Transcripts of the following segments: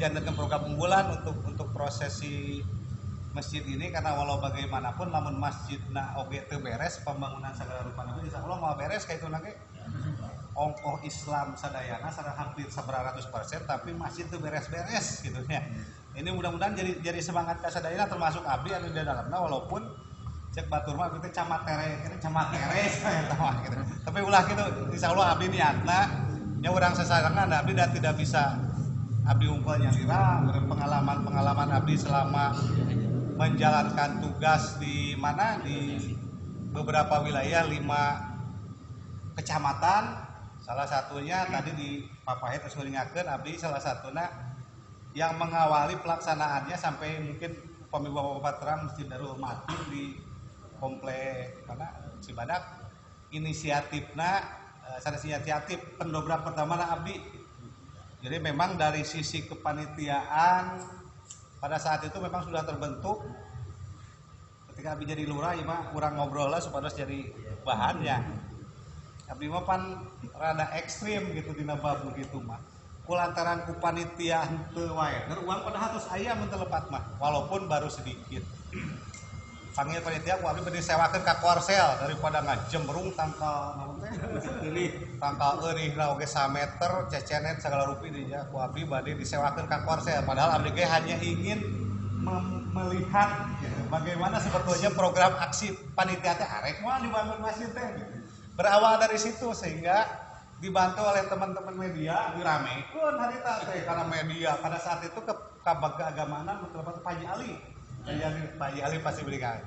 dijanjikan program unggulan untuk prosesi masjid ini, karena walau bagaimanapun lamun masjidna oge teu beres pembangunan segala rupa nabi insyaallah mau beres kayak itu nanti ongkoh Islam sadayana sadaya hampir 100%, tapi masjid teu beres-beres gitu ya. Ini mudah-mudahan jadi semangat ka sadayana termasuk abdi anu di dalamna, walaupun cek batur mah kita camat tere gitu gitu. Tapi ulah gitu insyaallah abdi niatna nya urang sasarangan abdi dan tidak bisa abdi unggul nyalira pengalaman abdi selama menjalankan tugas di mana di beberapa wilayah 5 kecamatan, salah satunya tadi di Papahit terus ngelingakeun abdi salah satunya yang mengawali pelaksanaannya sampai mungkin upami bapak-bapak terang Masjid Darul Mati di komplek mana Cibadak inisiatif pendobrak pertama na abdi. Jadi memang dari sisi kepanitiaan pada saat itu memang sudah terbentuk. Ketika abdi jadi lurah ya mah kurang ngobrol lah supaya jadi bahannya. Abdi mah pan rada ekstrim gitu dina bab begitu mah. Kulantaran kepanitiaan teu wae uang padahal tos aya mun teu lepat mah walaupun baru sedikit. Panggil panitia ku abdi bade sewakeun ka Korsel daripada ngajembrung tangkal naon teh tangkal eurihna oge 1 meter cecenet segala rupi dinya ku abdi bade disewakeun ka Korsel, padahal abdi ge hanya ingin melihat gitu, bagaimana sebetulnya program aksi panitia teh arek moal dibangun masjid teh gitu. Berawal dari situ sehingga dibantu oleh teman-teman media diramekeun harita teh karena media pada saat itu ke keagamaan betul-betul Pak Ali pasti berikan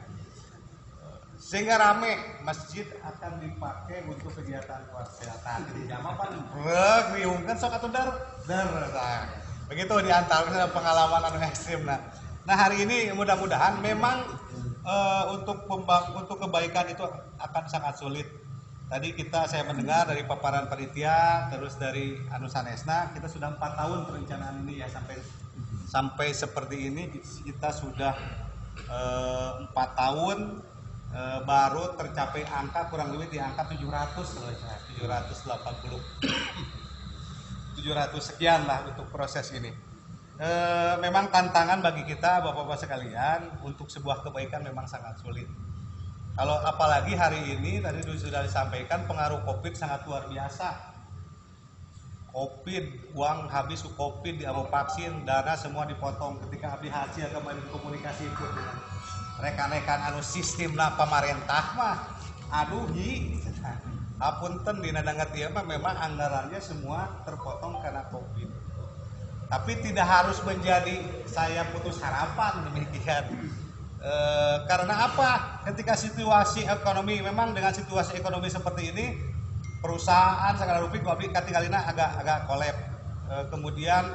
sehingga rame masjid akan dipakai untuk kegiatan kesehatan di jamaah pan riungkeun sok atuh dar begitu diantara pengalaman anu ekstrim. Nah hari ini mudah-mudahan memang untuk kebaikan itu akan sangat sulit. Tadi saya mendengar dari paparan panitia terus dari anu sanesna kita sudah 4 tahun perencanaan ini ya sampai seperti ini kita sudah 4 tahun baru tercapai angka kurang lebih di angka 780 sekian lah untuk proses ini. Memang tantangan bagi kita bapak-bapak sekalian untuk sebuah kebaikan memang sangat sulit. Kalau apalagi hari ini tadi sudah disampaikan pengaruh COVID sangat luar biasa. COVID, uang habis COVID, diambil vaksin, dana semua dipotong ketika abdi hasil kembali komunikasi itu dengan rekan-rekan anu sistem lah pemerintah mah aduh apunten dina dangat ieu mah memang anggarannya semua terpotong karena COVID. Tapi tidak harus menjadi saya putus harapan demikian. Karena apa? Ketika situasi ekonomi memang dengan situasi ekonomi seperti ini perusahaan segala rupi abdi katingalina agak kolab. Kemudian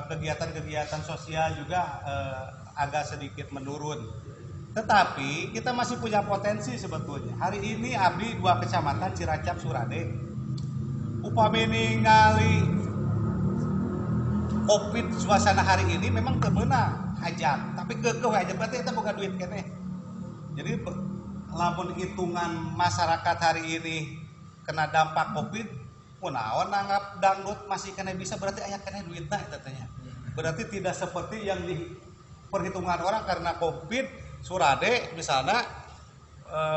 kegiatan-kegiatan sosial juga agak sedikit menurun. Tetapi kita masih punya potensi sebetulnya. Hari ini abdi 2 kecamatan Ciracap Surade upami ningali COVID suasana hari ini memang teu meunang hajat, tapi keukeuh aja berarti kita boga duit keneh. Jadi lamun hitungan masyarakat hari ini kena dampak COVID, kunaon nanggap dangdut masih kena bisa berarti aya kena duitna eta teh. Berarti tidak seperti yang di perhitungan orang karena COVID Surade misalnya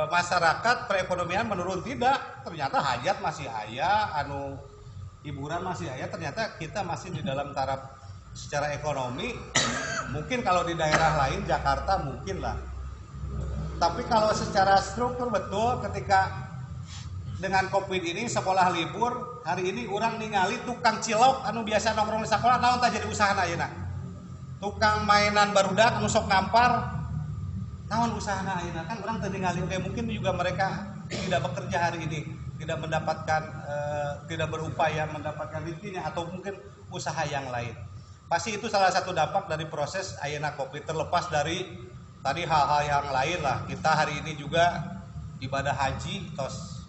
masyarakat perekonomian menurun, tidak, ternyata hajat masih aya, anu hiburan masih aya, ternyata kita masih di dalam taraf secara ekonomi. Mungkin kalau di daerah lain Jakarta mungkin lah. Tapi kalau secara struktur betul ketika dengan COVID ini sekolah libur, hari ini orang ningali tukang cilok anu biasa nongkrong di sekolah naon tah jadi usahana ayeuna. Tukang mainan barudak anu sok ngampar naon usahana ayeuna, kan orang teu ningali oke mungkin juga mereka tidak bekerja hari ini, tidak mendapatkan tidak berupaya mendapatkan rezekinya atau mungkin usaha yang lain. Pasti itu salah satu dampak dari proses ayeuna COVID, terlepas dari tadi hal-hal yang lain lah. Kita hari ini juga ibadah haji tos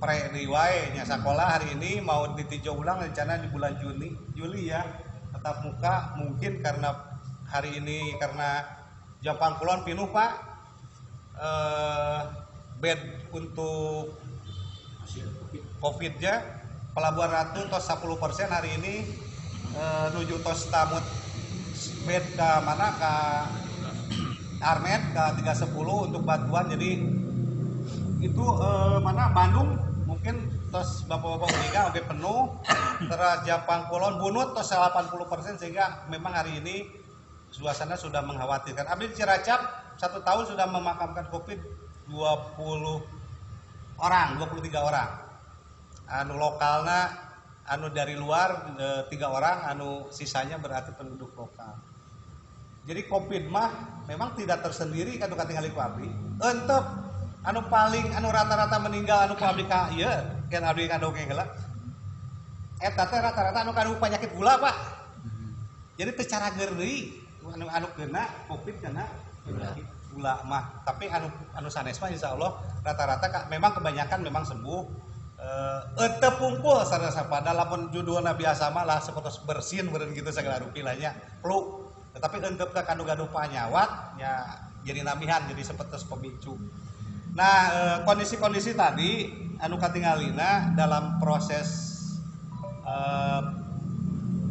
pre-riway nya sekolah hari ini mau ditinjau ulang rencana di bulan Juli ya, tatap muka mungkin karena hari ini karena Jampang Kulon pinuh Pak, bed untuk COVID-nya Pelabuhan Ratu tos 10% hari ini nuju tos tamut bed ke mana ke Armet ke 310 untuk bantuan. Jadi itu mana Bandung mungkin tos bapak-bapak juga oke penuh, terus Japang Kulon Bunut tos 80%, sehingga memang hari ini suasana sudah mengkhawatirkan. Abdi Cilacap 1 tahun sudah memakamkan COVID 23 orang. Anu lokalna, anu dari luar 3 orang, anu sisanya berarti penduduk lokal. Jadi COVID mah memang tidak tersendiri kan katingali ku abdi. Entep anu paling anu rata-rata meninggal anu ku abdi ka ieu kan abdi ka dongeng heula. Eta teh rata-rata anu kanu penyakit gula, Pak. Jadi teu cara geuri anu kena COVID kena penyakit gula mah. Tapi anu sanes mah insyaallah rata-rata memang kebanyakan memang sembuh. Entep pungkul sareng pada lamun judulna biasa mah lah sapotos bersin beureun kitu sagala rupilanya flu. Tetapi entep teh kanu gaduh panyawat nya jadi namihan jadi sapotos pemicu. Nah, kondisi-kondisi tadi anu katingalina dalam proses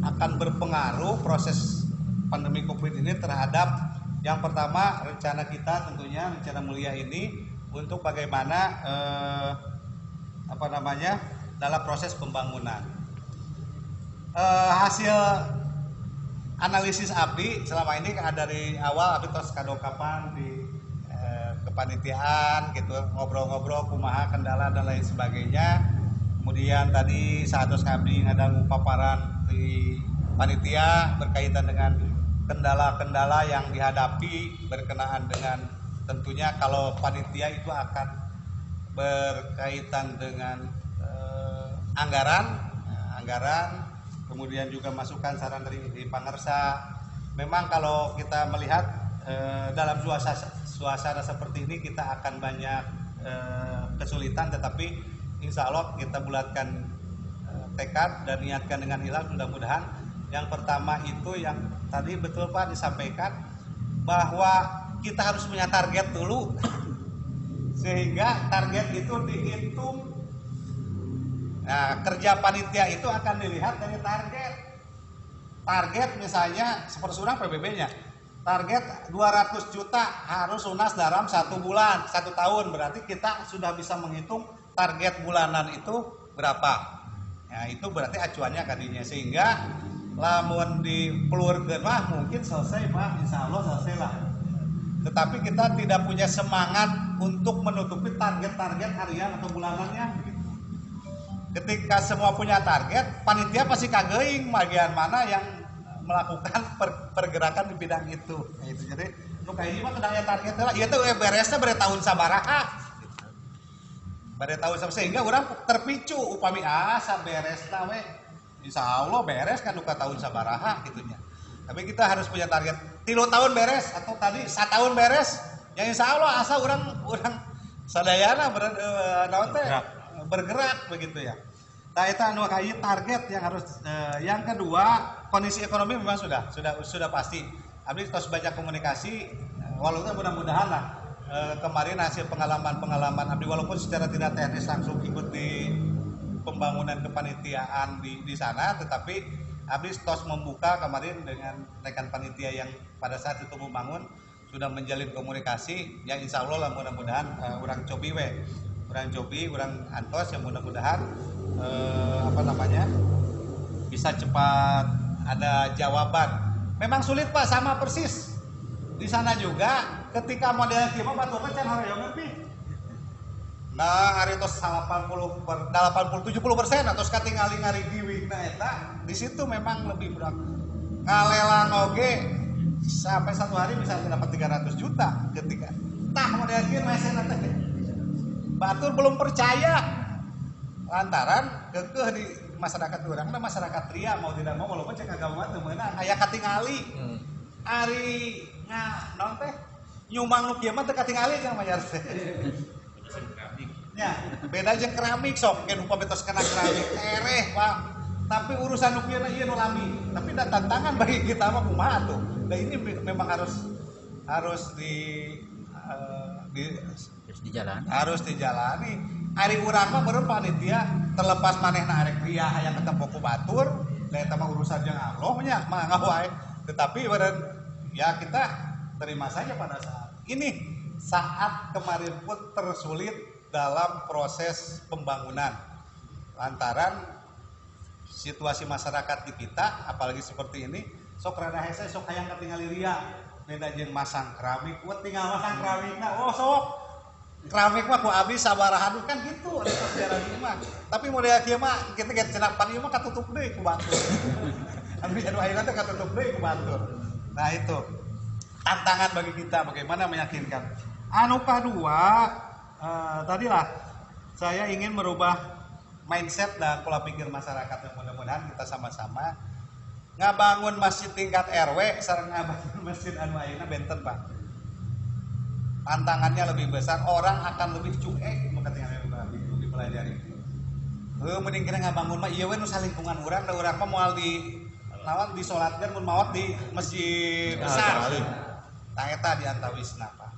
akan berpengaruh proses pandemi COVID ini terhadap yang pertama rencana kita, tentunya rencana mulia ini untuk bagaimana dalam proses pembangunan. Hasil analisis abdi selama ini dari awal abdi terus kadokapan di kepanitiaan gitu, ngobrol-ngobrol kumaha kendala dan lain sebagainya. Kemudian tadi saat abdi ngadang paparan di panitia berkaitan dengan kendala-kendala yang dihadapi berkenaan dengan tentunya kalau panitia itu akan berkaitan dengan anggaran, kemudian juga masukan saran dari Pangersa. Memang kalau kita melihat dalam suasana seperti ini kita akan banyak kesulitan, tetapi insya Allah kita bulatkan tekad dan niatkan dengan ikhlas. Mudah-mudahan yang pertama itu yang tadi betul Pak disampaikan bahwa kita harus punya target dulu sehingga target itu dihitung. Nah, kerja panitia itu akan dilihat dari target misalnya seperti surang PBB-nya target 200 juta harus lunas dalam 1 bulan 1 tahun, berarti kita sudah bisa menghitung target bulanan itu berapa. Nah, itu berarti acuannya kadinya, sehingga lamun dipelurkeun mah mungkin selesai Pak, insya Allah selesai lah. Tetapi kita tidak punya semangat untuk menutupi target-target harian atau bulanannya. Ketika semua punya target, panitia pasti kageing bagian mana yang melakukan pergerakan di bidang itu. Jadi, nu kayak mah kedaya target lah. Ieu teh beresnya bere tahun sabaraha. Pada tahun sehingga orang terpicu upami beresna we. Insyaallah beres kan uka tahun sabaraha gitunya. Tapi kita harus punya target 3 tahun beres atau tadi 1 tahun beres. Ya insyaallah asa orang sadayana bergerak begitu ya. Nah, itu anu kayak target yang harus yang kedua, kondisi ekonomi memang sudah pasti. Abdi terus banyak komunikasi, walaupun mudah-mudahan lah kemarin hasil pengalaman Abdi walaupun secara tidak teknis langsung ikut di pembangunan kepanitiaan di sana, tetapi Abdi terus membuka kemarin dengan rekan panitia yang pada saat itu membangun sudah menjalin komunikasi yang insya Allah lah mudah-mudahan orang antos yang mudah-mudahan bisa cepat ada jawaban. Memang sulit Pak, sama persis di sana juga ketika model kieu mah batur can horeongeun pi. Nah, hari tos 70% atau katingali ngari diwigna eta di situ memang lebih berat. Ngalelang oge sampai 1 hari bisa dapat 300 juta ketika tah model kieu mesen teh. Batur belum percaya lantaran kekeh di masyarakat orang, ada masyarakat ria mau tidak mau walaupun cek agama teu meunang aya katingali. Ari naon teh nyumang nu kieu mah teu katingali jeung mayar teh. Ya, beda jeung keramik sok ke upami tos kena keramik ereh Pak. Tapi urusan nu kieu ieu nu lami. Tapi da tantangan bagi kita mah kumaha tuh. Nah ini memang harus dijalani. Ari urang mah beureum panitia terlepas manehna arek ria hayang ketemu ku batur, eta mah urusan yang Allah nya mah wae. Tetapi beren ya kita terima saja pada saat ini, saat kemarin pun tersulit dalam proses pembangunan lantaran situasi masyarakat di kita apalagi seperti ini sok rada hese sok hayang ketinggali ria beda jeung masang keramik tinggal masang keramik oh sok keramik mah ku abdi sabaraha kan gitu ada sejarah ieu mah tapi model kieu mah kita get cenah pan ieu mah katutup deui ku batur abdi anu ayeuna teh katutup deui ku batur nah itu tantangan bagi kita bagaimana meyakinkan anu kadua tadilah saya ingin merubah mindset dan pola pikir masyarakat yang mudah-mudahan kita sama-sama ngabangun masjid tingkat RW sareng ngabangun masjid anu ayeuna benten Pak. Tantangannya lebih besar, orang akan lebih cuek mun ketinggalan dipelajari. Mending kira ngabangun mah ieu we nu salingkungan urang da urang mah moal di naon disolatkeun mun maot di masjid besar. Tah eta di antawisna Pak.